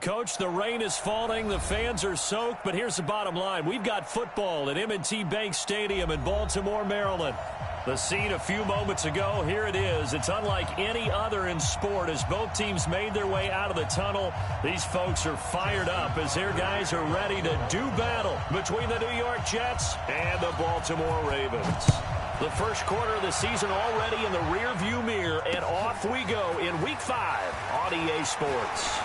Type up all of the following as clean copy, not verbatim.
Coach, the rain is falling, the fans are soaked, but here's the bottom line. We've got football at M&T Bank Stadium in Baltimore, Maryland. The scene a few moments ago, here it is. It's unlike any other in sport as both teams made their way out of the tunnel. These folks are fired up as their guys are ready to do battle between the New York Jets and the Baltimore Ravens. The first quarter of the season already in the rearview mirror, and off we go in Week 5 on EA Sports.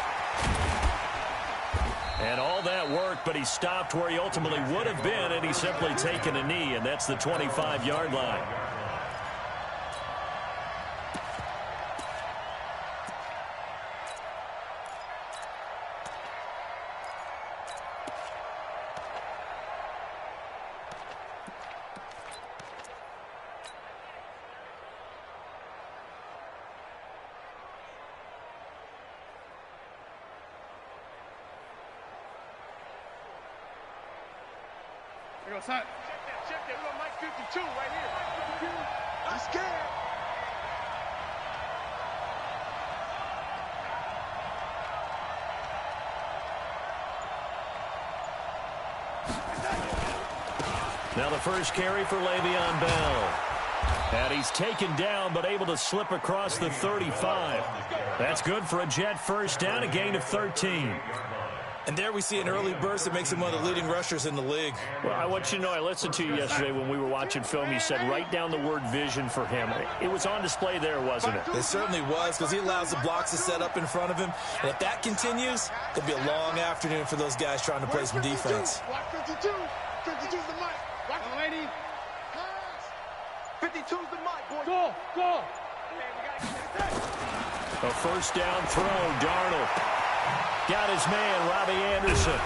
And all that work, but he stopped where he ultimately would have been, and he's simply taken a knee, and that's the 25-yard line. Check that. We got Mike 52 right here. I'm scared. Now the first carry for Le'Veon Bell. And he's taken down, but able to slip across the 35. That's good for a Jet first down, a gain of 13. And there we see an early burst that makes him one of the leading rushers in the league. Well, I want you to know, I listened to you yesterday when we were watching film. You said write down the word vision for him. It was on display there, wasn't it? It certainly was, because he allows the blocks to set up in front of him. And if that continues, it'll be a long afternoon for those guys trying to play some defense. Watch 52. 52's the mic. Watch the lady. 52's the mic, boy. Go. A first down throw, Darnold. Got his man, Robbie Anderson.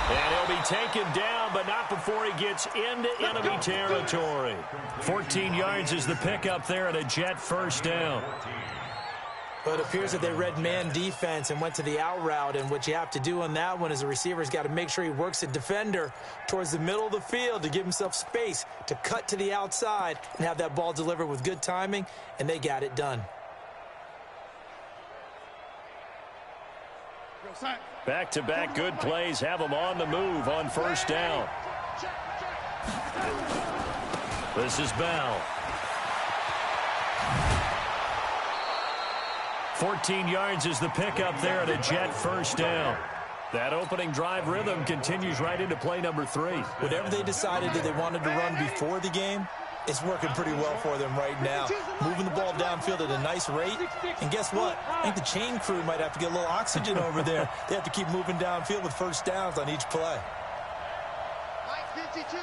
And he'll be taken down, but not before he gets into enemy territory. 14 yards is the pickup there at a Jet first down. But it appears that they read man defense and went to the out route. And what you have to do on that one is the receiver's got to make sure he works a defender towards the middle of the field to give himself space to cut to the outside and have that ball delivered with good timing, and they got it done. Back-to-back good plays have them on the move on first down. This is Bell. 14 yards is the pickup there at a Jet first down. That opening drive rhythm continues right into play number 3. Whatever they decided that they wanted to run before the game, it's working pretty well for them right now. Moving the ball downfield at a nice rate. And guess what? I think the chain crew might have to get a little oxygen over there. They have to keep moving downfield with first downs on each play. Mike 52.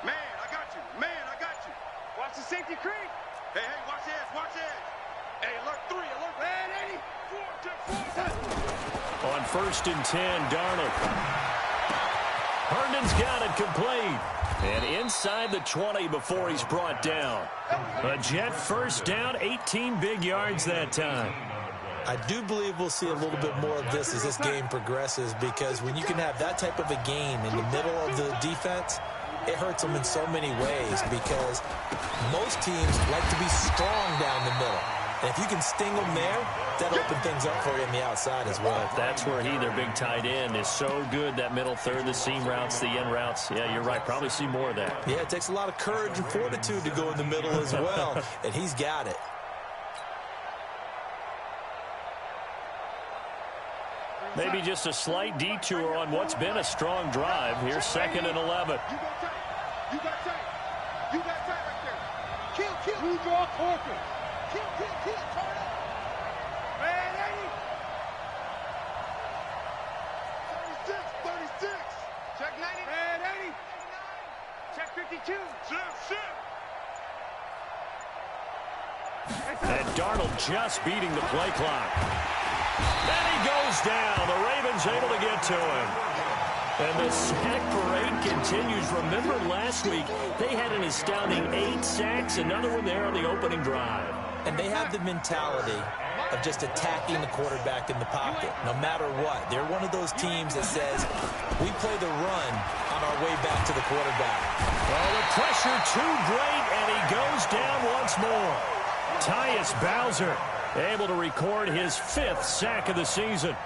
Man, I got you. Watch the safety creep. Hey, watch this. Hey, alert 3, alert. Man, 84. On first and 10, Darnold. Herndon's got it complete. And inside the 20 before he's brought down. A Jet first down, 18 big yards that time. I do believe we'll see a little bit more of this as this game progresses, because when you can have that type of a game in the middle of the defense, it hurts them in so many ways, because most teams like to be strong down the middle. And if you can sting them there, that'll open things up for you on the outside as well. That's where their big tight end, is so good, that middle third, the seam routes, the end routes. Yeah, you're right. Probably see more of that. Yeah, it takes a lot of courage and fortitude to go in the middle as well, and he's got it. Maybe just a slight detour on what's been a strong drive. Here's 2nd and 11. You got tight right there. Kill. You draw corker. Kill. Turn it. Man, 80. 36. Check 90. Man, 80. Check 52. Shit. And Darnold just beating the play clock. And he goes down. The Ravens able to get to him. And the sack parade continues. Remember last week, they had an astounding 8 sacks, another one there on the opening drive. And they have the mentality of just attacking the quarterback in the pocket, no matter what. They're one of those teams that says, we play the run on our way back to the quarterback. Well, the pressure too great, and he goes down once more. Tyus Bowser able to record his 5th sack of the season.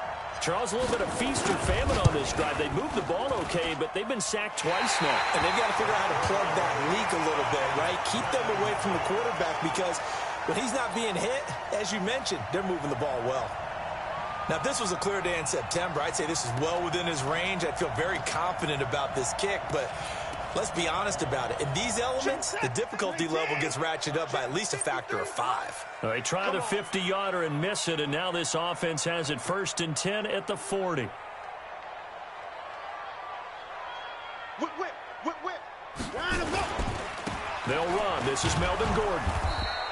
Charles, a little bit of feast or famine on this drive. They moved the ball okay, but they've been sacked twice now. And they've got to figure out how to plug that leak a little bit, right? Keep them away from the quarterback because when he's not being hit, as you mentioned, they're moving the ball well. Now, if this was a clear day in September, I'd say this is well within his range. I'd feel very confident about this kick, but let's be honest about it. In these elements, the difficulty level gets ratcheted up by at least a factor of 5. They try the 50-yarder and miss it, and now this offense has it 1st and 10 at the 40. They'll run. This is Melvin Gordon.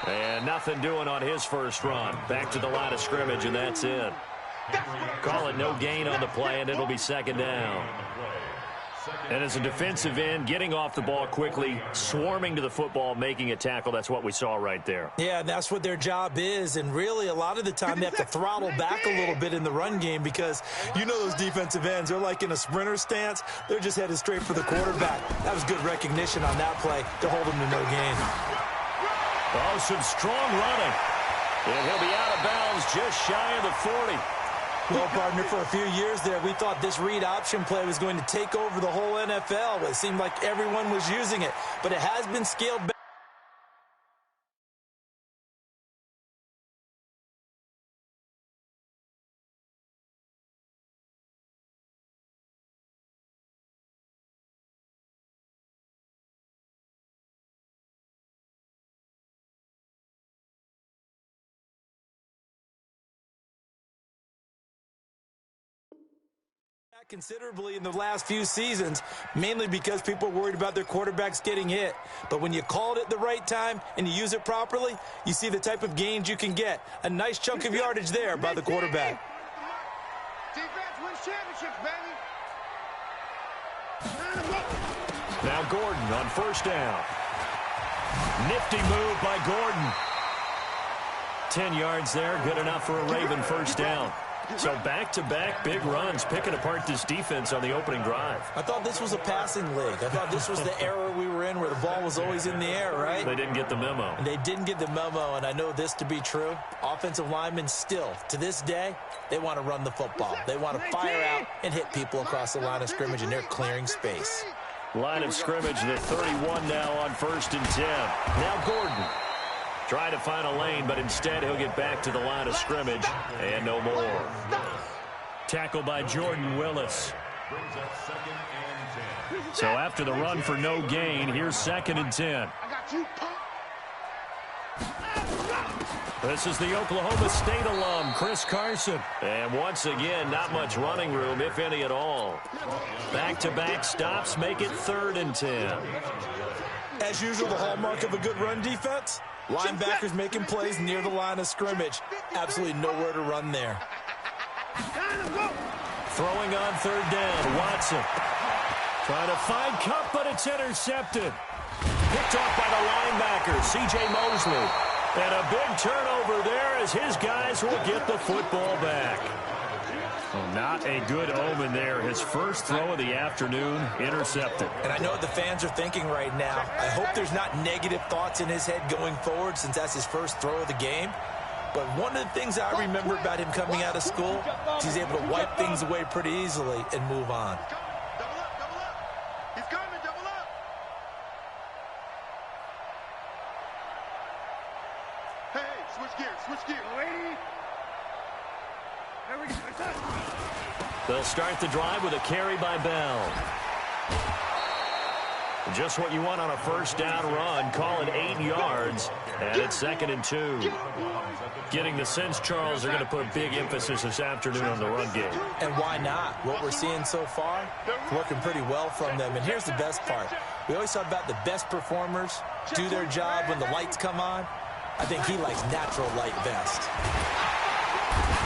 And nothing doing on his first run. Back to the line of scrimmage, and that's it. Call it no gain on the play, and it'll be 2nd down. And as a defensive end, getting off the ball quickly, swarming to the football, making a tackle, that's what we saw right there. Yeah, that's what their job is, and really a lot of the time they have to throttle back a little bit in the run game because you know those defensive ends, they're like in a sprinter stance. They're just headed straight for the quarterback. That was good recognition on that play to hold them to no gain. Oh, some strong running. And he'll be out of bounds just shy of the 40. Well, partner, for a few years there, we thought this read option play was going to take over the whole NFL. It seemed like everyone was using it, but it has been scaled back. Considerably in the last few seasons, mainly because people are worried about their quarterbacks getting hit. But when you call it at the right time and you use it properly, you see the type of gains you can get. A nice chunk of yardage there by the quarterback. Defense wins championships, baby. Now Gordon on 1st down. Nifty move by Gordon. 10 yards there, good enough for a Raven 1st down. So back-to-back big runs, picking apart this defense on the opening drive. I thought this was a passing league. I thought this was the era we were in where the ball was always in the air, right? They didn't get the memo. And they didn't get the memo, and I know this to be true. Offensive linemen still, to this day, they want to run the football. They want to fire out and hit people across the line of scrimmage, and they're clearing space. Line of scrimmage, the 31 now on 1st and 10. Now Gordon. Trying to find a lane, but instead he'll get back to the line of scrimmage, and no more. Tackle by Jordan Willis. So after the run for no gain, here's 2nd and 10. This is the Oklahoma State alum, Chris Carson. And once again, not much running room, if any at all. Back-to-back stops make it 3rd and 10. As usual, the hallmark of a good run defense, linebackers making plays near the line of scrimmage. Absolutely nowhere to run there. Throwing on 3rd down, Watson. Trying to find Cup, but it's intercepted. Picked off by the linebacker, C.J. Mosley. And a big turnover there as his guys will get the football back. Well, not a good omen there. His first throw of the afternoon, intercepted. And I know what the fans are thinking right now. I hope there's not negative thoughts in his head going forward since that's his first throw of the game. But one of the things I remember about him coming out of school is he's able to wipe things away pretty easily and move on. Double up. He's coming, double up. Hey, switch gears. Lady. There we go. They'll start the drive with a carry by Bell. Just what you want on a 1st down run. Call it 8 yards. And it's 2nd and 2. Getting the sense, Charles, they're going to put a big emphasis this afternoon on the run game. And why not? What we're seeing so far, working pretty well from them. And here's the best part. We always talk about the best performers do their job when the lights come on. I think he likes natural light vest.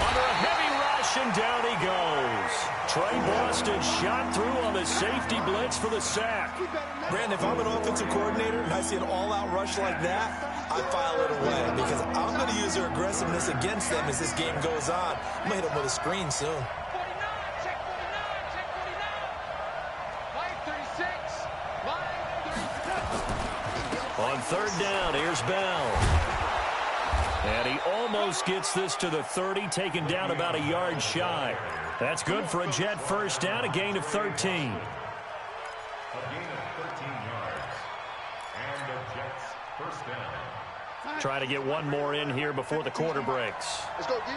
Under a heavy rush, and down he goes. Trey Boston shot through on the safety blitz for the sack. Brandon, if I'm an offensive coordinator and I see an all-out rush like that, I file it away because I'm going to use their aggressiveness against them as this game goes on. I'm going to hit them with a screen soon. On 3rd down, here's Bell. And he almost gets this to the 30, taken down about a yard shy. That's good for a Jet first down, a gain of 13. A gain of 13 yards. And the Jets first down. Try to get one more in here before the quarter breaks. Let's go, D.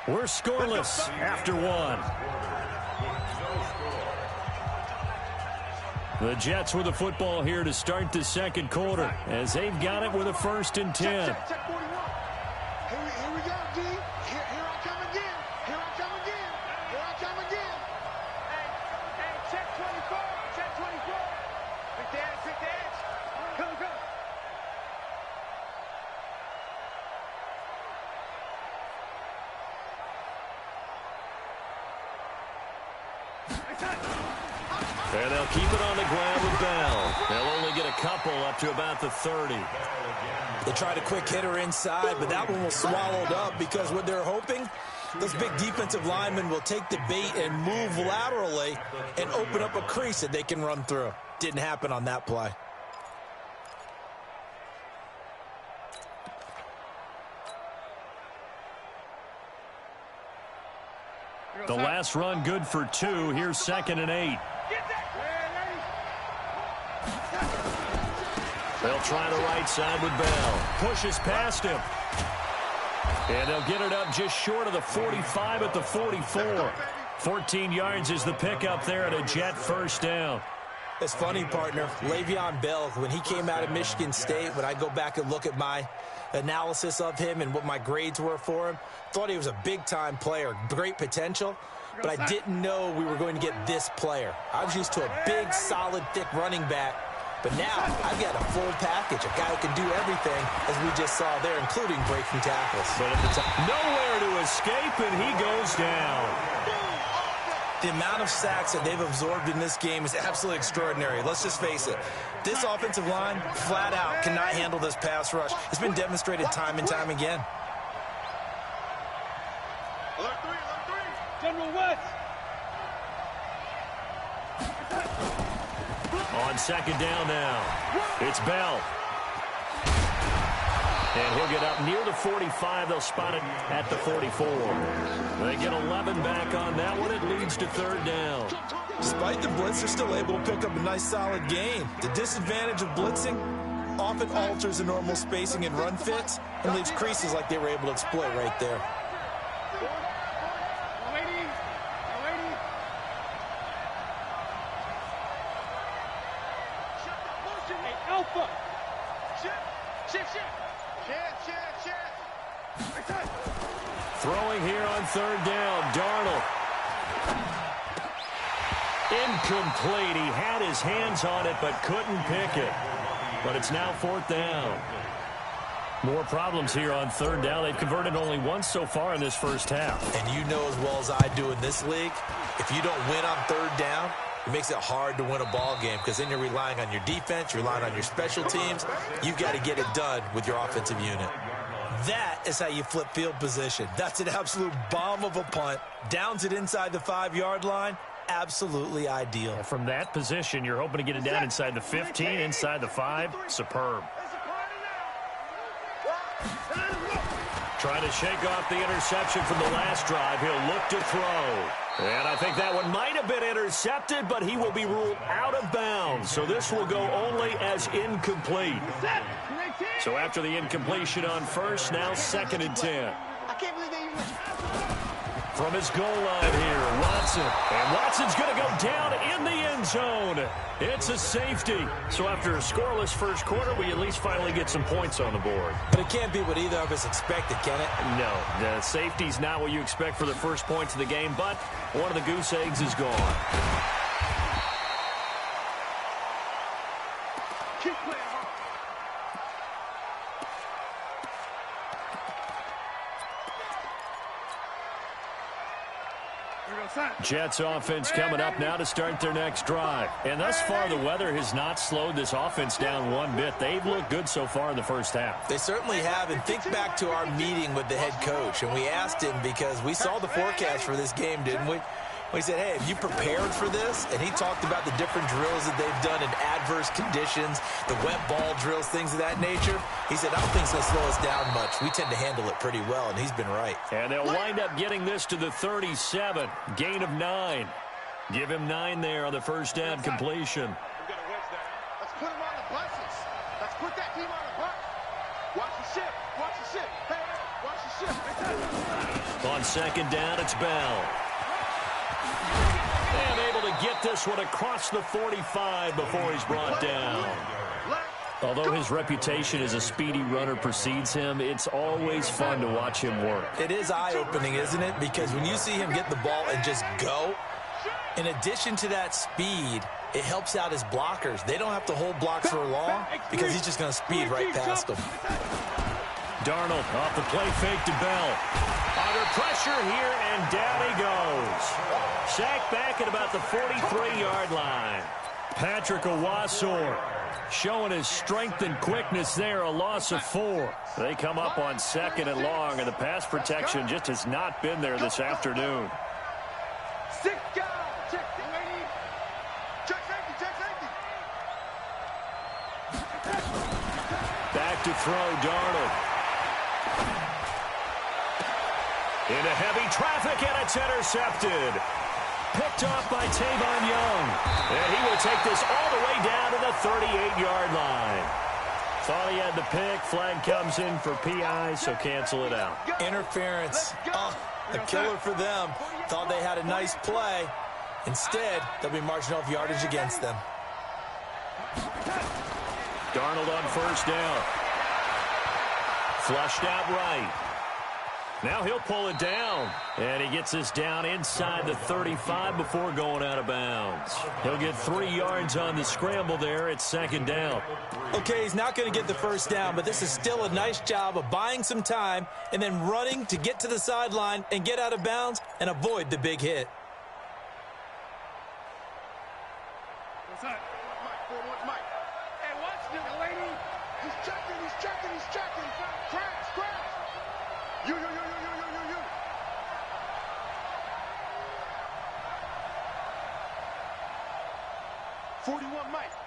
We're scoreless after one. The Jets with the football here to start the second quarter as they've got it with a 1st and 10. Check 41. Here we go, D. Here I come again. Here I come again. Here I come again. Hey, check 24. Check 24. Pick the edge, pick the edge. Go. And they'll keep it on the ground with Bell. They'll only get a couple up to about the 30. They tried a quick hitter inside, but that one was swallowed up because what they're hoping, those big defensive linemen will take the bait and move laterally and open up a crease that they can run through. Didn't happen on that play. The last run good for 2. Here's 2nd and 8. They'll try the right side with Bell. Pushes past him. And they'll get it up just short of the 45 at the 44. 14 yards is the pickup there at a Jet first down. It's funny, partner. Le'Veon Bell, when he came out of Michigan State, when I go back and look at my analysis of him and what my grades were for him, thought he was a big-time player, great potential, but I didn't know we were going to get this player. I was used to a big, solid, thick running back, but now I've got a full package, a guy who can do everything, as we just saw there, including breaking tackles. But at the time, nowhere to escape, and he goes down. The amount of sacks that they've absorbed in this game is absolutely extraordinary. Let's just face it. This offensive line, flat out, cannot handle this pass rush. It's been demonstrated time and time again. Alert 3, alert 3. General West. On 2nd down now, it's Bell. And he'll get up near the 45. They'll spot it at the 44. They get 11 back on that one. It leads to 3rd down. Despite the blitz, they're still able to pick up a nice, solid gain. The disadvantage of blitzing often alters the normal spacing and run fits and leaves creases like they were able to exploit right there. Alpha. Shift. Throwing here on 3rd down, Darnold. Incomplete. He had his hands on it but couldn't pick it. But it's now 4th down. More problems here on 3rd down. They've converted only once so far in this first half. And you know as well as I do in this league, if you don't win on 3rd down, it makes it hard to win a ball game because then you're relying on your defense, you're relying on your special teams. You've got to get it done with your offensive unit. That is how you flip field position. That's an absolute bomb of a punt. Downs it inside the 5-yard line. Absolutely ideal. From that position, you're hoping to get it down inside the 15, inside the 5. Superb. Trying to shake off the interception from the last drive. He'll look to throw. And I think that one might have been intercepted, but he will be ruled out of bounds. So this will go only as incomplete. So after the incompletion on first, now 2nd and 10. I can't believe they even... From his goal line here, Watson. And Watson's going to go down in the end zone. It's a safety. So after a scoreless first quarter, we at least finally get some points on the board. But it can't be what either of us expected, can it? No, the safety's not what you expect for the first points of the game, but one of the goose eggs is gone. Keep playing hard. Jets offense coming up now to start their next drive. And thus far, the weather has not slowed this offense down one bit. They've looked good so far in the first half. They certainly have. And think back to our meeting with the head coach. And we asked him because we saw the forecast for this game, didn't we? Well, he said, hey, have you prepared for this? And he talked about the different drills that they've done in adverse conditions, the wet ball drills, things of that nature. He said, I don't think it's going to slow us down much. We tend to handle it pretty well, and he's been right. And they'll wind up getting this to the 37. Gain of 9. Give him 9 there on the first down completion. Let's put him on the buses. Let's put that team on the bus. Watch the ship. Watch the ship. Hey, watch the ship. On second down, it's Bell. And able to get this one across the 45 before he's brought down. Although his reputation as a speedy runner precedes him, it's always fun to watch him work. It is eye-opening, isn't it? Because when you see him get the ball and just go, in addition to that speed, it helps out his blockers. They don't have to hold blocks for long because he's just going to speed right past them. Darnold off the play fake to Bell. Under pressure here, and down he goes. Sacked back at about the 43-yard line. Patrick Owasor showing his strength and quickness there, a loss of 4. They come up on second and long, and the pass protection just has not been there this afternoon. Check safety. Check safety. Back to throw, Darnold. Into heavy traffic, and it's intercepted. Picked off by Tavon Young. And he will take this all the way down to the 38-yard line. Thought he had the pick. Flag comes in for PI, so cancel it out. Interference. A killer for them. Thought they had a nice play. Instead, they'll be marching off yardage against them. Darnold on first down. Flushed out right. Now he'll pull it down. And he gets this down inside the 35 before going out of bounds. He'll get 3 yards on the scramble there. It's second down. Okay, he's not going to get the first down, but this is still a nice job of buying some time and then running to get to the sideline and get out of bounds and avoid the big hit. What's up? Mike. Hey, watch this, lady. He's checking. Crash. You.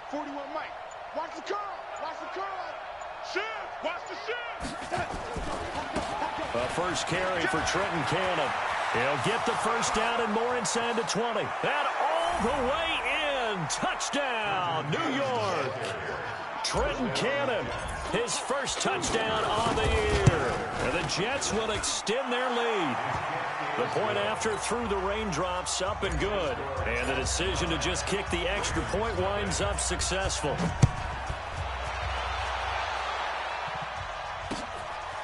41 Mike. Watch the curl. Shift. Watch the shift. A first carry for Trenton Cannon. He'll get the first down and more inside the 20. And all the way in. Touchdown, New York. Trenton Cannon, his first touchdown on the year. And the Jets will extend their lead. The point after through the raindrops, up and good. And the decision to just kick the extra point winds up successful.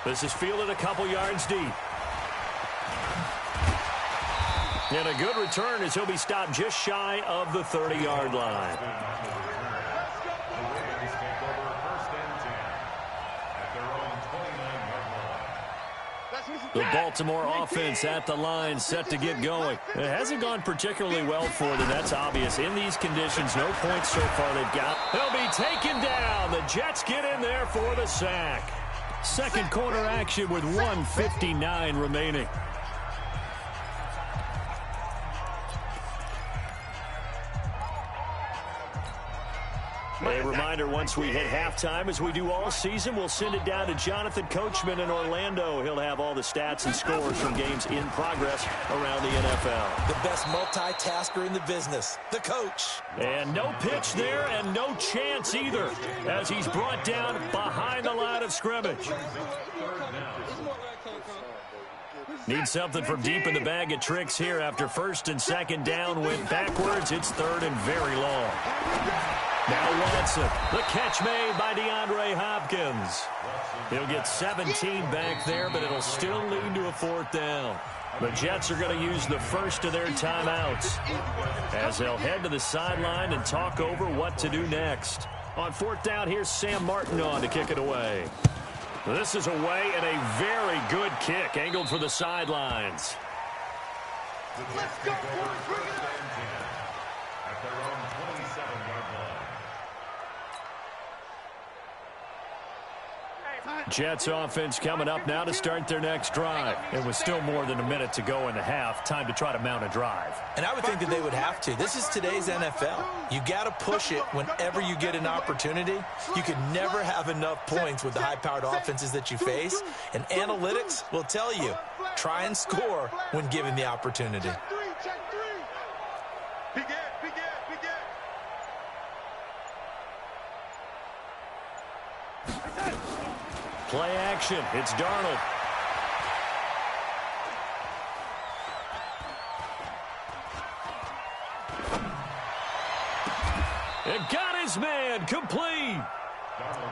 This is fielded a couple yards deep. And a good return as he'll be stopped just shy of the 30-yard line. The Baltimore offense at the line, set to get going. It hasn't gone particularly well for them. That's obvious. In these conditions, no points so far they've got. They'll be taken down. The Jets get in there for the sack. Second quarter action with 1:59 remaining. A reminder, once we hit halftime, as we do all season, we'll send it down to Jonathan Coachman in Orlando. He'll have all the stats and scores from games in progress around the NFL. The best multitasker in the business, the coach. And no pitch there and no chance either as he's brought down behind the line of scrimmage. Need something from deep in the bag of tricks here after first and second down went backwards. It's third and very long. Now Watson, the catch made by DeAndre Hopkins. He'll get 17 back there, but it'll still lead to a fourth down. The Jets are going to use the first of their timeouts as they'll head to the sideline and talk over what to do next. On fourth down, here's Sam Martin on to kick it away. This is away and a very good kick, angled for the sidelines. Let's go, boys. Bring it up. At their own 27-yard line. Jets offense coming up now to start their next drive. It was still more than a minute to go in the half. Time to try to mount a drive. And I would think that they would have to. This is today's NFL. You got to push it whenever you get an opportunity. You can never have enough points with the high-powered offenses that you face. And analytics will tell you, try and score when given the opportunity. Check three. Begin. Play action. It's Darnold. It got his man complete.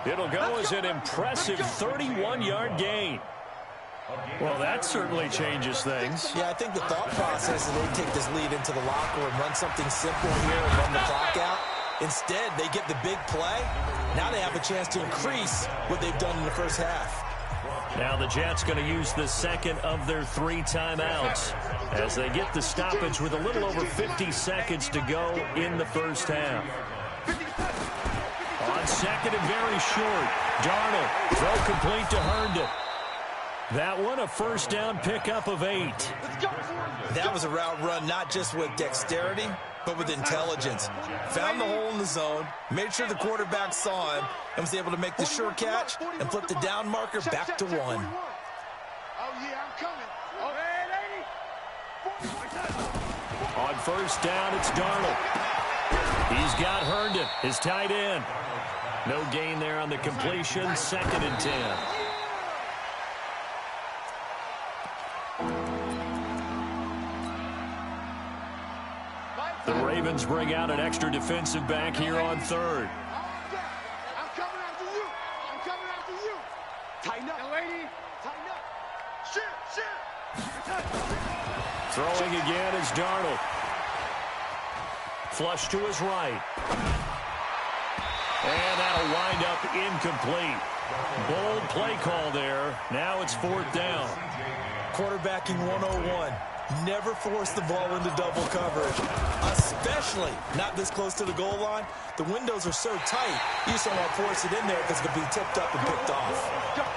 It'll go as an impressive 31-yard gain. Well, that certainly changes things. Yeah, I think the thought process is they take this lead into the locker room, run something simple here and run the clock out. Instead, they get the big play. Now they have a chance to increase what they've done in the first half. Now the Jets going to use the second of their 3 timeouts as they get the stoppage with a little over 50 seconds to go in the first half. On second and very short, Darnold, throw complete to Herndon. That one a first down pickup of 8. That was a route run not just with dexterity, but with intelligence. Found the hole in the zone, made sure the quarterback saw him, and was able to make the sure catch and flip the down marker back to 1. Oh, yeah, I'm coming. On first down, it's Darnold. He's got Herndon, his tight end. No gain there on the completion, second and 10. The Ravens bring out an extra defensive back here on third. I'm coming after you. Tighten up. Lady. Tighten up. Shit. Throwing again is Darnold. Flush to his right. And that'll wind up incomplete. Bold play call there. Now it's 4th down. Quarterbacking 101. Never force the ball into double coverage, especially not this close to the goal line. The windows are so tight, you just don't want to force it in there because it could be tipped up and picked off.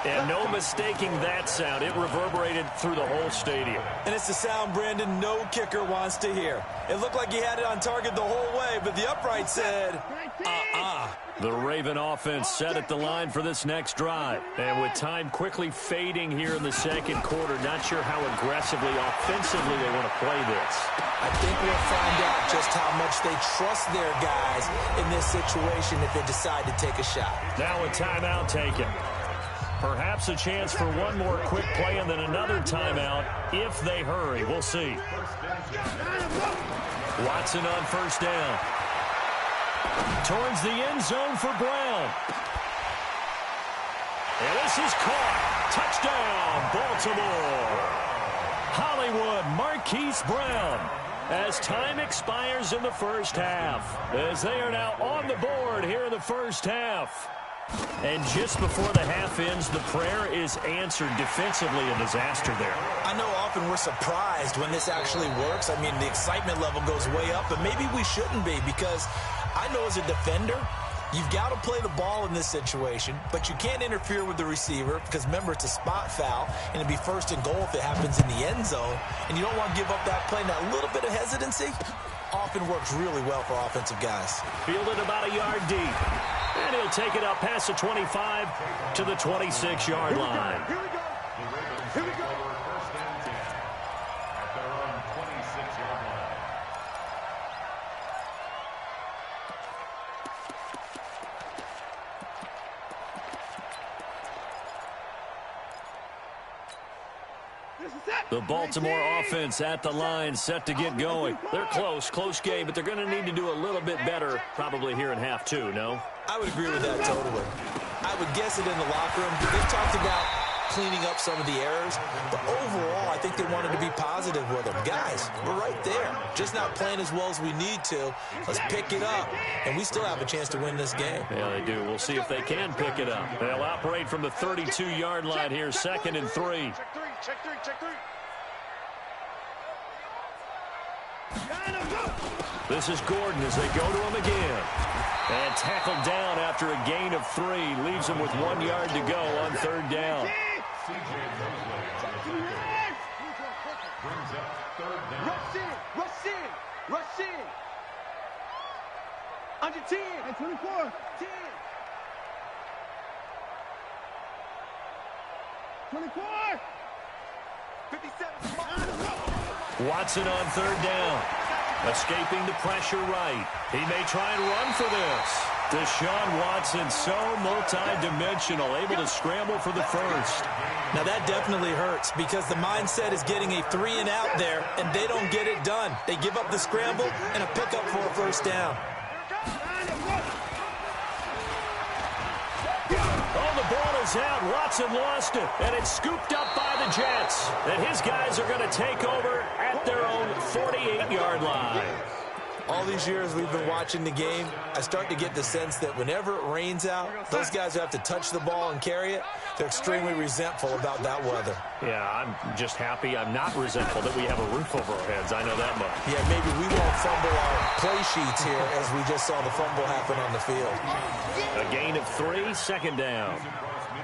And no mistaking that sound. It reverberated through the whole stadium. And it's the sound, Brandon, no kicker wants to hear. It looked like he had it on target the whole way, but the upright said, The Raven offense set at the line for this next drive. And with time quickly fading here in the second quarter, not sure how aggressively, offensively they want to play this. I think we'll find out just how much they trust their guys in this situation if they decide to take a shot. Now a timeout taken. Perhaps a chance for one more quick play and then another timeout if they hurry. We'll see. Watson on first down. Towards the end zone for Brown. And this is caught. Touchdown, Baltimore. Hollywood Marquise Brown. As time expires in the first half. As they are now on the board here in the first half. And just before the half ends, the prayer is answered. Defensively, a disaster there. I know often we're surprised when this actually works. I mean, the excitement level goes way up, but maybe we shouldn't be because I know as a defender, you've got to play the ball in this situation, but you can't interfere with the receiver because, remember, it's a spot foul, and it'd be first and goal if it happens in the end zone, and you don't want to give up that play. Now, a little bit of hesitancy often works really well for offensive guys. Fielded about a yard deep. And he'll take it up past the 25 to the 26-yard line. Here we go. First and 10 at their own 26-yard line. The Baltimore offense at the line, set to get going. They're close game, but they're going to need to do a little bit better probably here in half 2, no? I would agree with that totally. I would guess it in the locker room. They've talked about cleaning up some of the errors, but overall, I think they wanted to be positive with them. Guys, we're right there. Just not playing as well as we need to. Let's pick it up, and we still have a chance to win this game. Yeah, they do. We'll see if they can pick it up. They'll operate from the 32-yard line here, 2nd and 3. Check three. This is Gordon as they go to him again. And tackled down after a gain of 3. Leaves him with 1 yard to go on 3rd down. Brings up 3rd down. Rush in, rush in, rush in. Under 10. Hey, 24. 10. 24. 57. Watson on 3rd down. Escaping the pressure right. He may try and run for this. Deshaun Watson, so multi-dimensional, able to scramble for the first. Now that definitely hurts because the mindset is getting a 3 and out there, and they don't get it done. They give up the scramble and a pickup for a first down. Oh, the ball is out. Watson lost it, and it's scooped up by the Jets. And his guys are going to take over at their own 48-yard line. All these years we've been watching the game, I start to get the sense that whenever it rains out, those guys who have to touch the ball and carry it, they're extremely resentful about that weather. Yeah, I'm just happy I'm not resentful that we have a roof over our heads. I know that much. Yeah, maybe we won't fumble our play sheets here as we just saw the fumble happen on the field. A gain of 3, 2nd down.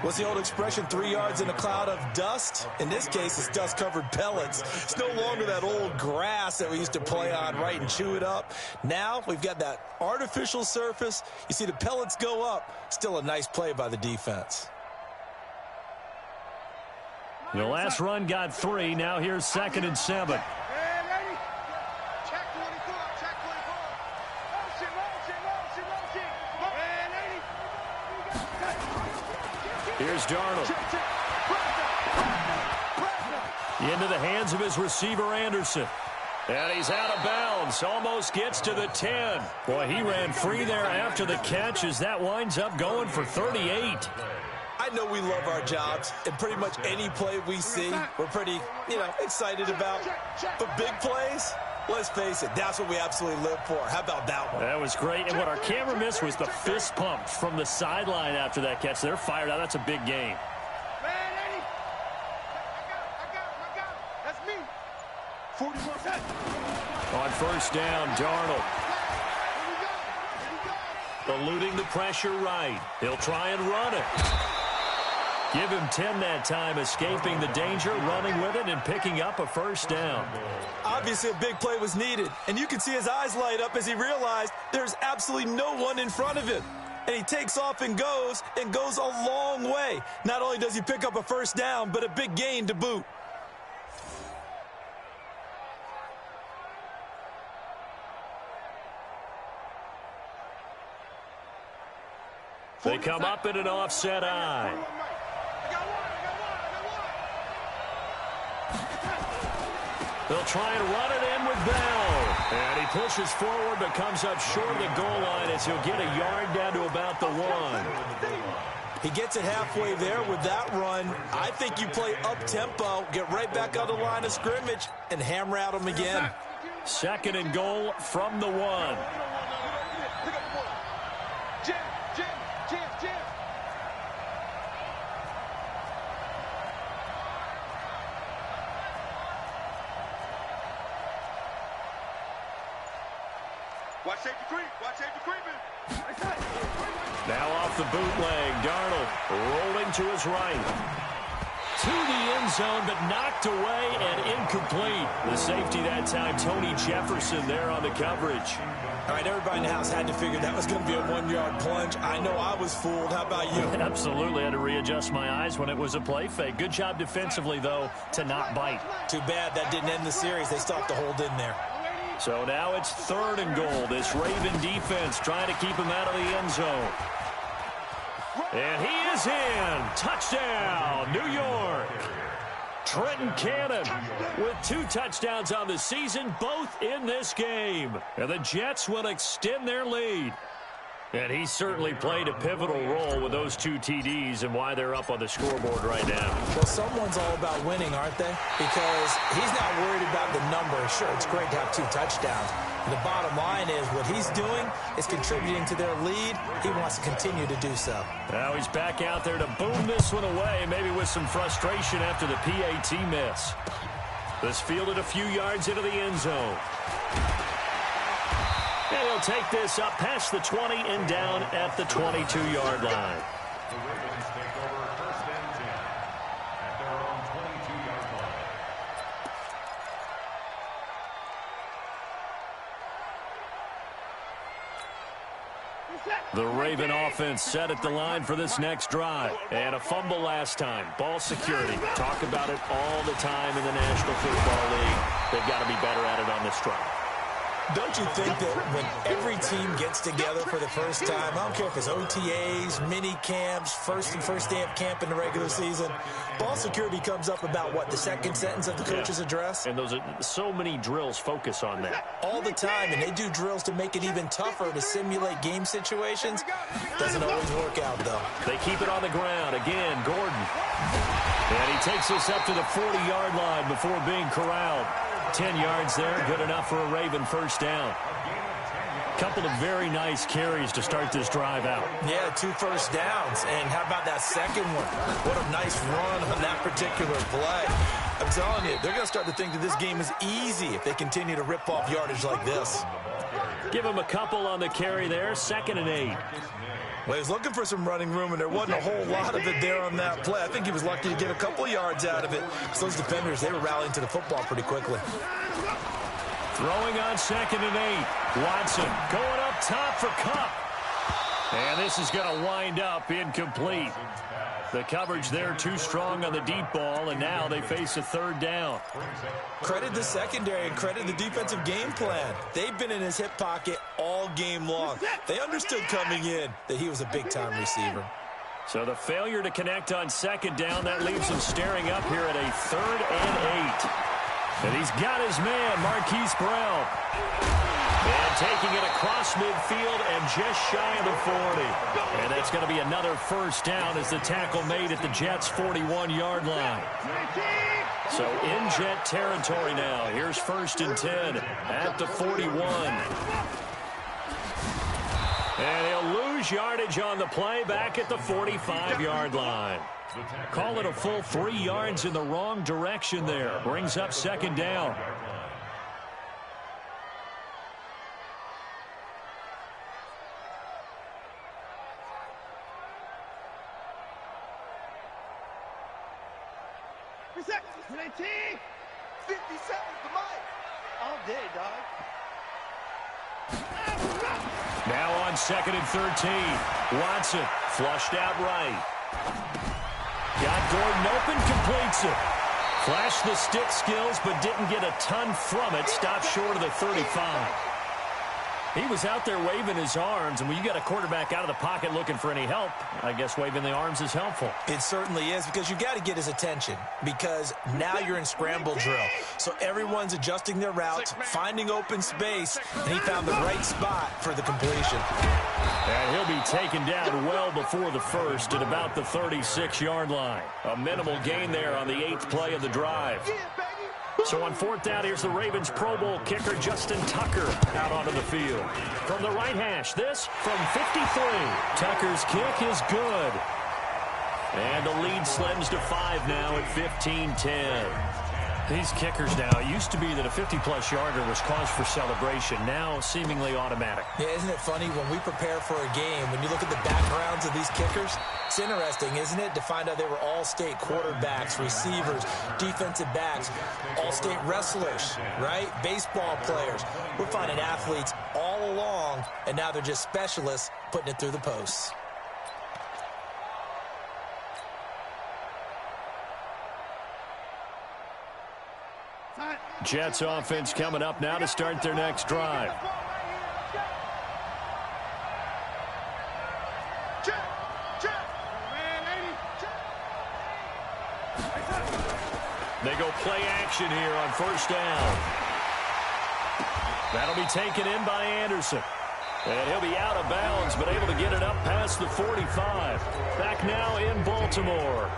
What's the old expression, 3 yards in a cloud of dust? In this case, it's dust-covered pellets. It's no longer that old grass that we used to play on, right, and chew it up. Now we've got that artificial surface. You see the pellets go up. Still a nice play by the defense. The last run got 3. Now here's 2nd and 7. Here's Darnold. Into the hands of his receiver, Anderson. And he's out of bounds. Almost gets to the 10. Boy, he ran free there after the catch as that winds up going for 38. I know we love our jobs, and pretty much any play we see, we're pretty, excited about. But big plays, let's face it, that's what we absolutely live for. How about that one? That was great. And what our camera missed was the fist pump from the sideline after that catch. They're fired out. That's a big game. Man, Eddie. I got him. That's me. 41. On 1st down, Darnold. Eluding the pressure right. He'll try and run it. Give him 10 that time, escaping the danger, running with it, and picking up a 1st down. Obviously, a big play was needed, and you can see his eyes light up as he realized there's absolutely no one in front of him. And he takes off and goes a long way. Not only does he pick up a 1st down, but a big gain to boot. They come up in an offset eye. They'll try and run it in with Bell. And he pushes forward but comes up short of the goal line as he'll get a yard down to about the 1. He gets it halfway there with that run. I think you play up-tempo, get right back on the line of scrimmage, and hammer at him again. 2nd and goal from the 1. Watch safety creep. Watch safety creeping. Now off the bootleg, Darnold rolling to his right. To the end zone, but knocked away and incomplete. The safety that time, Tony Jefferson there on the coverage. All right, everybody in the house had to figure that was going to be a 1-yard plunge. I know I was fooled. How about you? Absolutely. Had to readjust my eyes when it was a play fake. Good job defensively, though, to not bite. Too bad that didn't end the series. They still have to hold in there. So now it's 3rd and goal. This Raven defense trying to keep him out of the end zone. And he is in. Touchdown, New York. Trenton Cannon with 2 touchdowns on the season, both in this game. And the Jets will extend their lead. And he certainly played a pivotal role with those 2 TDs and why they're up on the scoreboard right now. Well, someone's all about winning, aren't they? Because he's not worried about the number. Sure, it's great to have 2 touchdowns. And the bottom line is what he's doing is contributing to their lead. He wants to continue to do so. Now he's back out there to boom this one away, maybe with some frustration after the PAT miss. This fielded a few yards into the end zone. And he'll take this up past the 20 and down at the 22-yard line. The Ravens take over 1st and 10 at their own 22-yard line. The Raven offense set at the line for this next drive. And a fumble last time. Ball security. Talk about it all the time in the National Football League. They've got to be better at it on this drive. Don't you think that when every team gets together for the first time, I don't care if it's OTAs, mini camps, first day of camp in the regular season, ball security comes up about, what, the second sentence of the coach's address? And those are so many drills focus on that. All the time, and they do drills to make it even tougher to simulate game situations. Doesn't always work out, though. They keep it on the ground. Again, Gordon. And he takes us up to the 40-yard line before being corralled. 10 yards there, good enough for a Raven first down. Couple of very nice carries to start this drive out. Yeah, 2 first downs. And how about that second one? What a nice run on that particular play. I'm telling you, they're going to start to think that this game is easy if they continue to rip off yardage like this. Give him a couple on the carry there, 2nd and 8. Well, he was looking for some running room, and there wasn't a whole lot of it there on that play. I think he was lucky to get a couple of yards out of it. So those defenders, they were rallying to the football pretty quickly. Throwing on 2nd and 8. Watson going up top for Cup. And this is going to wind up incomplete. The coverage there too strong on the deep ball, and now they face a 3rd down. Credit the secondary and credit the defensive game plan. They've been in his hip pocket all game long. They understood coming in that he was a big-time receiver. So the failure to connect on 2nd down, that leaves him staring up here at a 3rd and 8. And he's got his man, Marquise Brown. And taking it across midfield and just shy of the 40. And that's going to be another first down as the tackle made at the Jets' 41-yard line. So in Jet territory now. Here's 1st and 10 at the 41. And he'll lose yardage on the play back at the 45-yard line. Call it a full 3 yards in the wrong direction there. Brings up 2nd down. Reset. 57 for Mike. All day, dog. Now on 2nd and 13. Watson flushed out right. Got Gordon open, completes it. Flashed the stick skills, but didn't get a ton from it. Stopped short of the 35. He was out there waving his arms, and when you got a quarterback out of the pocket looking for any help, I guess waving the arms is helpful. It certainly is, because you got to get his attention, because now you're in scramble drill. So everyone's adjusting their routes, finding open space, and he found the right spot for the completion. And he'll be taken down well before the first at about the 36-yard line. A minimal gain there on the 8th play of the drive. So on 4th down, here's the Ravens Pro Bowl kicker Justin Tucker out onto the field. From the right hash, this from 53. Tucker's kick is good. And the lead slims to 5 now at 15-10. These kickers now, it used to be that a 50-plus yarder was cause for celebration. Now seemingly automatic. Yeah, isn't it funny when we prepare for a game, when you look at the backgrounds of these kickers, it's interesting, isn't it, to find out they were all-state quarterbacks, receivers, defensive backs, all-state wrestlers, right? Baseball players. We're finding athletes all along, and now they're just specialists putting it through the posts. Jets offense coming up now to start their next drive. They go play action here on 1st down. That'll be taken in by Anderson. And he'll be out of bounds, but able to get it up past the 45. Back now in Baltimore.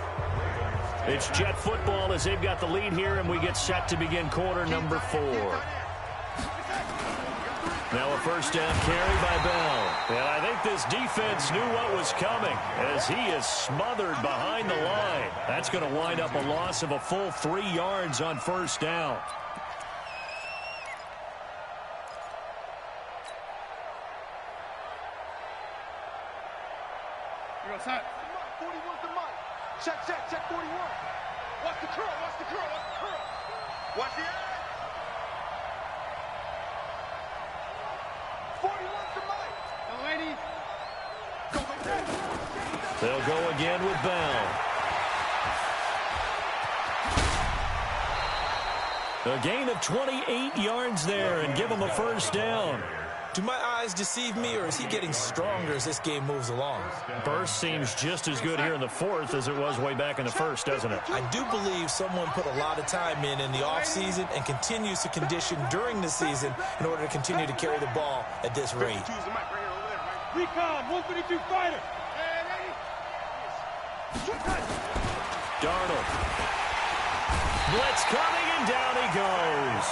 It's Jet football as they've got the lead here, and we get set to begin quarter number 4. Now a 1st down carry by Bell. And I think this defense knew what was coming as he is smothered behind the line. That's going to wind up a loss of a full 3 yards on 1st down. You're outside. 41's the mic. Check, 41. Watch the curl, watch the curl, watch the curl. Watch the eye. 41's the mic. The lady. Go like that. They'll go again with Bell. A gain of 28 yards there and give him a first down. Do my eyes deceive me, or is he getting stronger as this game moves along? Burst seems just as good here in the fourth as it was way back in the first, doesn't it? I do believe someone put a lot of time in the offseason and continues to condition during the season in order to continue to carry the ball at this rate. Choose the mic right here, over there, right? Recon, 152 fighter. Darnold. Blitz coming, and down he goes.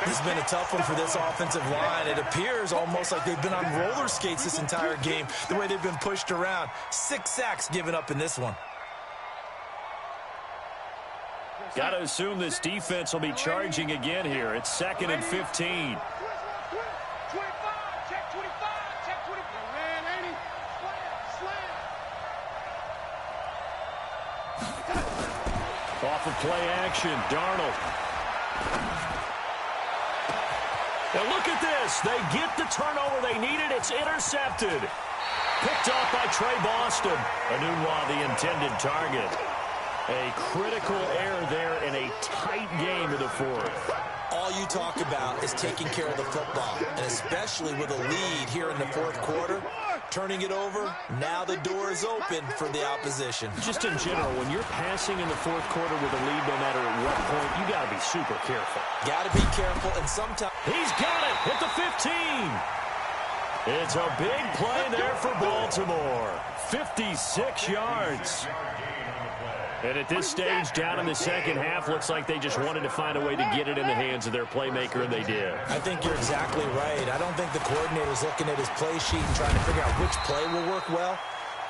This has been a tough one for this offensive line. It appears almost like they've been on roller skates this entire game, the way they've been pushed around. 6 sacks given up in this one. Got to assume this defense will be charging again here. It's 2nd and 15. 25, check 25, check 25. Man, ain't he? Slam. Off of play action, Darnold. Now look at this. They get the turnover they needed. It's intercepted. Picked off by Trey Boston. Anunwa, the intended target. A critical error there in a tight game in the fourth. All you talk about is taking care of the football, and especially with a lead here in the fourth quarter, turning it over, now the door is open for the opposition. Just in general, when you're passing in the fourth quarter with a lead, no matter at what point, you got to be super careful. Got to be careful, and sometimes... He's got it at the 15. It's a big play there for Baltimore. 56 yards. And at this stage, down in the second half, looks like they just wanted to find a way to get it in the hands of their playmaker, and they did. I think you're exactly right. I don't think the coordinator's looking at his play sheet and trying to figure out which play will work well.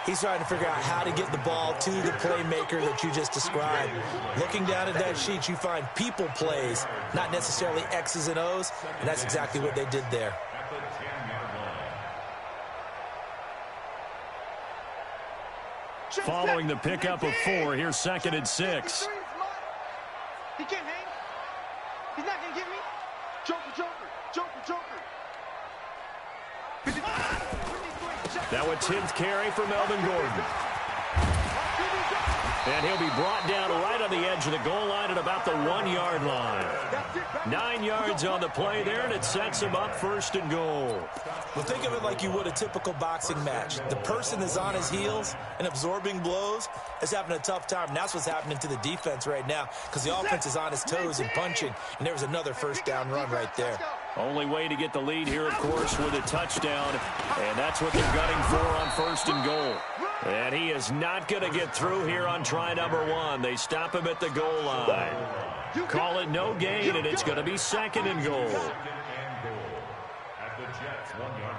He's trying to figure out how to get the ball to the playmaker that you just described. Looking down at that sheet, you find people plays, not necessarily X's and O's, and that's exactly what they did there. Following the pickup of 4, here's 2nd and 6. He can't hang. He's not going to get me. Joker. Now a 10th carry for Melvin Gordon. And he'll be brought down right on the edge of the goal line at about the 1-yard line. 9 yards on the play there, and it sets him up 1st and goal. Well, think of it like you would a typical boxing match. The person is on his heels and absorbing blows is having a tough time. And that's what's happening to the defense right now because the offense is on his toes and punching. And there was another first down run right there. Only way to get the lead here, of course, with a touchdown. And that's what they're gunning for on 1st and goal. And he is not going to get through here on try number 1. They stop him at the goal line. Call it no gain, and it's going to be 2nd and goal. At the Jets' 1-yard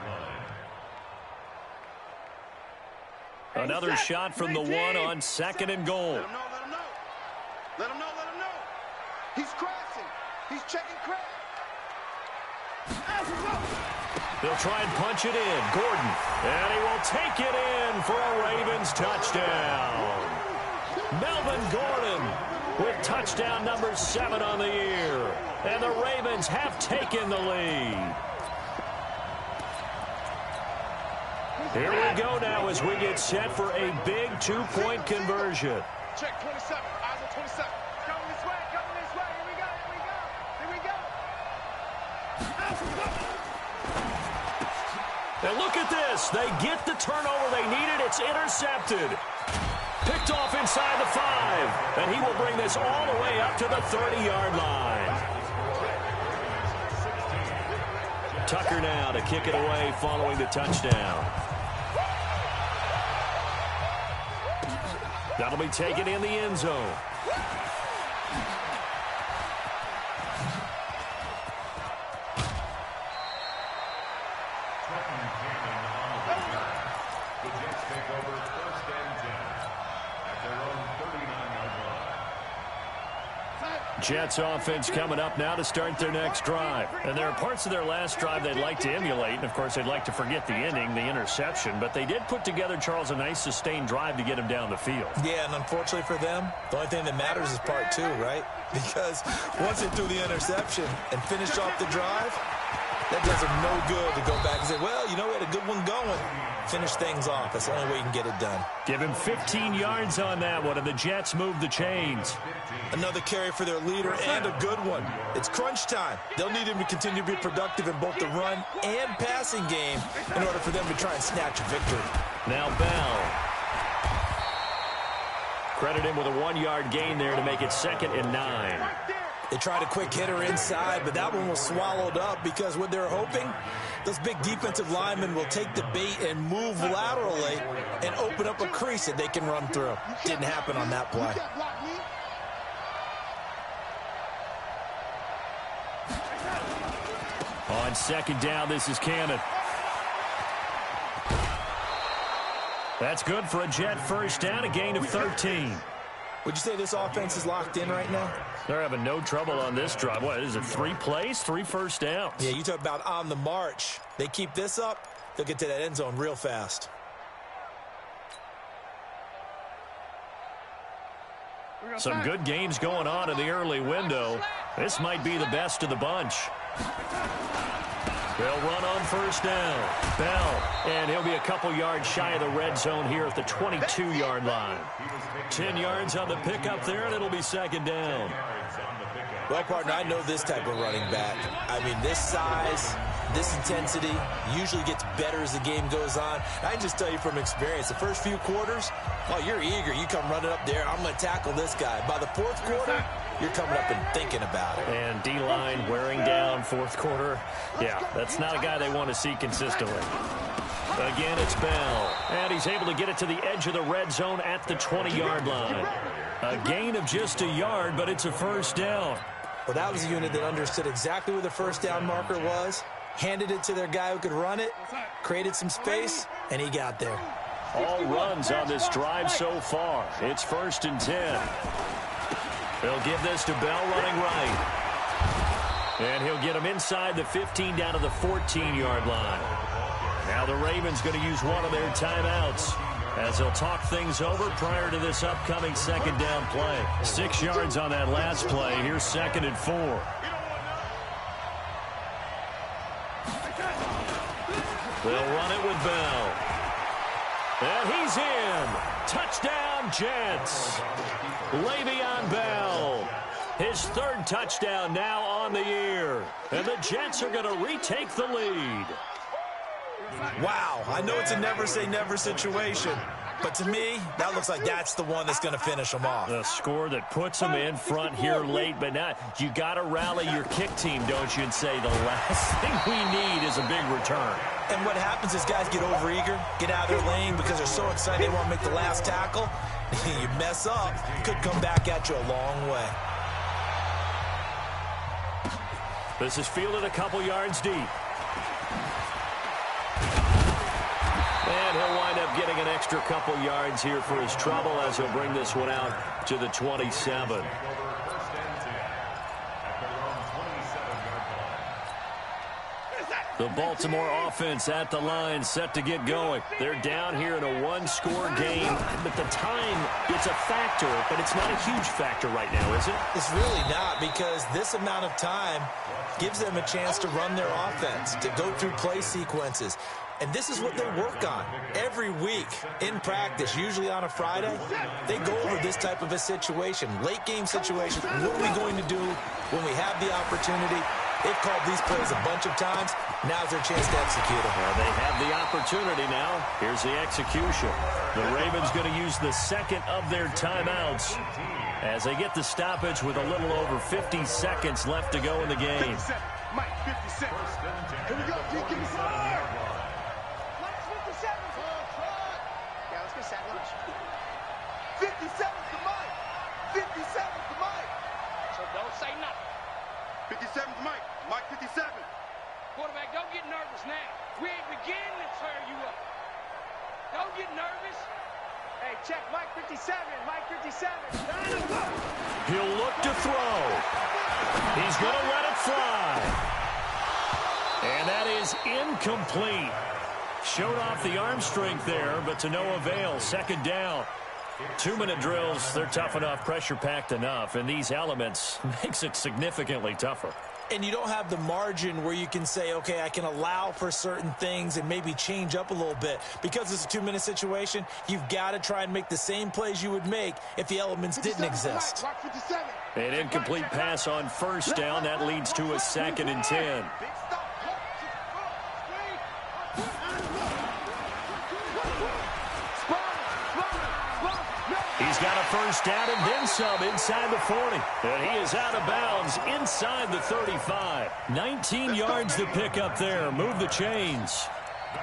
line. Another shot from the 1 on 2nd and goal. Let him know. He's crashing. He's checking crash. They'll try and punch it in. Gordon. And he will take it in for a Ravens touchdown. Melvin Gordon with touchdown number 7 on the year. And the Ravens have taken the lead. Here we go now as we get set for a big 2-point conversion. Check 27. Eyes on 27. Coming this way. Here we go. And look at this. They get the turnover they needed. It's intercepted. Picked off inside the 5. And he will bring this all the way up to the 30-yard line. Tucker now to kick it away following the touchdown. That'll be taken in the end zone. The Jets take over 1st and 10 at their own 39-yard Jets offense coming up now to start their next drive. And there are parts of their last drive they'd like to emulate. And, of course, they'd like to forget the ending, the interception. But they did put together, Charles, a nice sustained drive to get him down the field. Yeah, and unfortunately for them, the only thing that matters is part 2, right? Because once they threw the interception and finished off the drive, that does them no good to go back and say, well, you know, we had a good one going. Finish things off. That's the only way you can get it done. Give him 15 yards on that one, and the Jets move the chains. Another carry for their leader, and a good one. It's crunch time. They'll need him to continue to be productive in both the run and passing game in order for them to try and snatch a victory. Now Bell. Credit him with a 1-yard gain there to make it 2nd and 9. They tried a quick hitter inside, but that one was swallowed up because what they're hoping, those big defensive linemen will take the bait and move laterally and open up a crease that they can run through. Didn't happen on that play. On 2nd down, this is Cannon. That's good for a Jet first down, a gain of 13. Would you say this offense is locked in right now? They're having no trouble on this drive. What is it, 3 plays, 3 first downs? Yeah, you talk about on the march. They keep this up, they'll get to that end zone real fast. Some good games going on in the early window. This might be the best of the bunch. They'll run on first down. Bell, and he'll be a couple yards shy of the red zone here at the 22-yard line. 10 yards on the pickup there, and it'll be 2nd down. Well, partner, I know this type of running back. I mean, this size, this intensity usually gets better as the game goes on. I can just tell you from experience, the first few quarters, oh, you're eager. You come running up there, I'm going to tackle this guy. By the 4th quarter, you're coming up and thinking about it. And D-line wearing down 4th quarter. Yeah, that's not a guy they want to see consistently. Again, it's Bell. And he's able to get it to the edge of the red zone at the 20-yard line. A gain of just a yard, but it's a first down. Well, that was a unit that understood exactly where the first down marker was, handed it to their guy who could run it, created some space, and he got there. All runs on this drive so far. It's 1st and 10. They'll give this to Bell running right. And he'll get him inside the 15 down to the 14-yard line. Now the Ravens going to use one of their timeouts as they'll talk things over prior to this upcoming 2nd down play. 6 yards on that last play. Here's 2nd and 4. They'll run it with Bell. And he's in. Touchdown, Jets. Le'Veon Bell. His 3rd touchdown now on the year. And the Jets are going to retake the lead. Wow, I know it's a never-say-never situation, but to me, that looks like that's the one that's going to finish them off. The score that puts them in front here late, but now you got to rally your kick team, don't you, and say the last thing we need is a big return. And what happens is guys get overeager, get out of their lane because they're so excited they want to make the last tackle. You mess up, it could come back at you a long way. This is fielded a couple yards deep. And he'll wind up getting an extra couple yards here for his trouble as he'll bring this one out to the 27. The Baltimore offense at the line set to get going. They're down here in a 1-score game, but the time, it's a factor, but it's not a huge factor right now, is it? It's really not, because this amount of time gives them a chance to run their offense, to go through play sequences. And this is what they work on every week in practice, usually on a Friday. They go over this type of a situation, late game situation. What are we going to do when we have the opportunity? They've called these plays a bunch of times. Now's their chance to execute them. Well, they have the opportunity now. Here's the execution. The Ravens going to use the 2nd of their timeouts as they get the stoppage with a little over 50 seconds left to go in the game. 50 seconds. Mike, 50 seconds. Here we go. Give me 5. Mike's 50 seconds. Yeah, let's get set lunch. 50 seconds to Mike. 50 seconds to Mike. So don't say nothing. 57 to Mike. Mike 57. Quarterback, don't get nervous now. We ain't beginning to tear you up. Don't get nervous. Hey, check, Mike 57, Mike 57. He'll look to throw. He's going to let it fly. And that is incomplete. Showed off the arm strength there, but to no avail. Second down. 2-minute drills, they're tough enough, pressure-packed enough, and these elements makes it significantly tougher. And you don't have the margin where you can say, okay, I can allow for certain things and maybe change up a little bit. Because it's a 2-minute situation, you've got to try and make the same plays you would make if the elements didn't exist. An incomplete pass on first down. That leads to a 2nd and 10. He's got a first down and then some inside the 40. And he is out of bounds inside the 35. 19 yards to pick up there. Move the chains.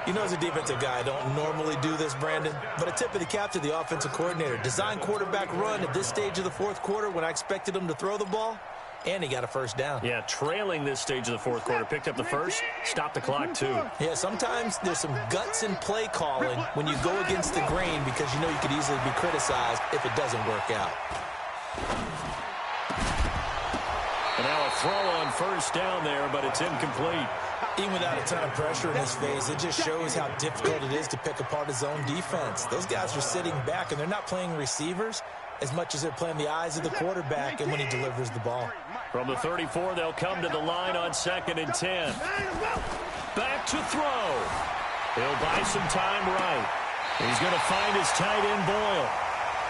You know, as a defensive guy, I don't normally do this, Brandon, but a tip of the cap to the offensive coordinator. Design quarterback run at this stage of the fourth quarter when I expected him to throw the ball, and he got a first down. Yeah, trailing this stage of the fourth quarter. Picked up the first, stopped the clock, too. Yeah, sometimes there's some guts in play calling when you go against the grain because you know you could easily be criticized if it doesn't work out. And now a throw on first down there, but it's incomplete. Even without a ton of pressure in his face, it just shows how difficult it is to pick apart his own defense. Those guys are sitting back, and they're not playing receivers as much as they're playing the eyes of the quarterback and when he delivers the ball. From the 34, they'll come to the line on 2nd and 10. Back to throw. He'll buy some time right. He's going to find his tight end, Boyle.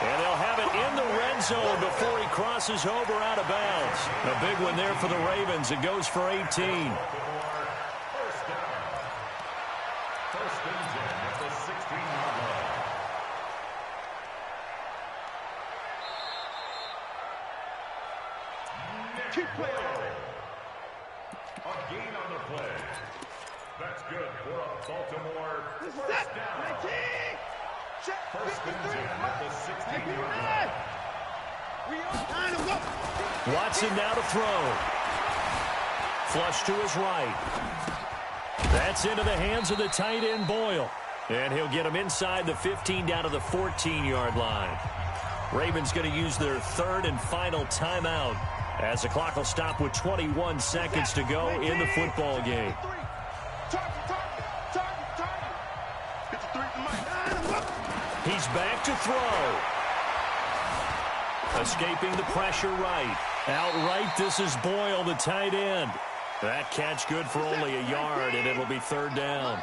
And they'll have it in the red zone before he crosses over out of bounds. A big one there for the Ravens. It goes for 18. First and 10 at the 16-yard line. Keep playing. A gain on the play. That's good for a Baltimore first down. First and 10 at the 16-yard line. Watson now to throw. Flush to his right. That's into the hands of the tight end, Boyle. And he'll get him inside the 15 down to the 14-yard line. Ravens going to use their 3rd and final timeout as the clock will stop with 21 seconds to go in the football game. He's back to throw. Escaping the pressure right. Outright, this is Boyle, the tight end. That catch good for only a yard, and it'll be 3rd down.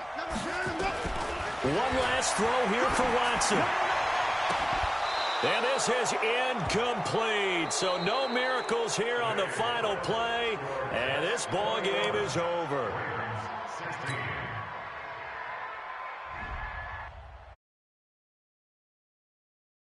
One last throw here for Watson. And this is incomplete. So no miracles here on the final play. And this ball game is over. 16.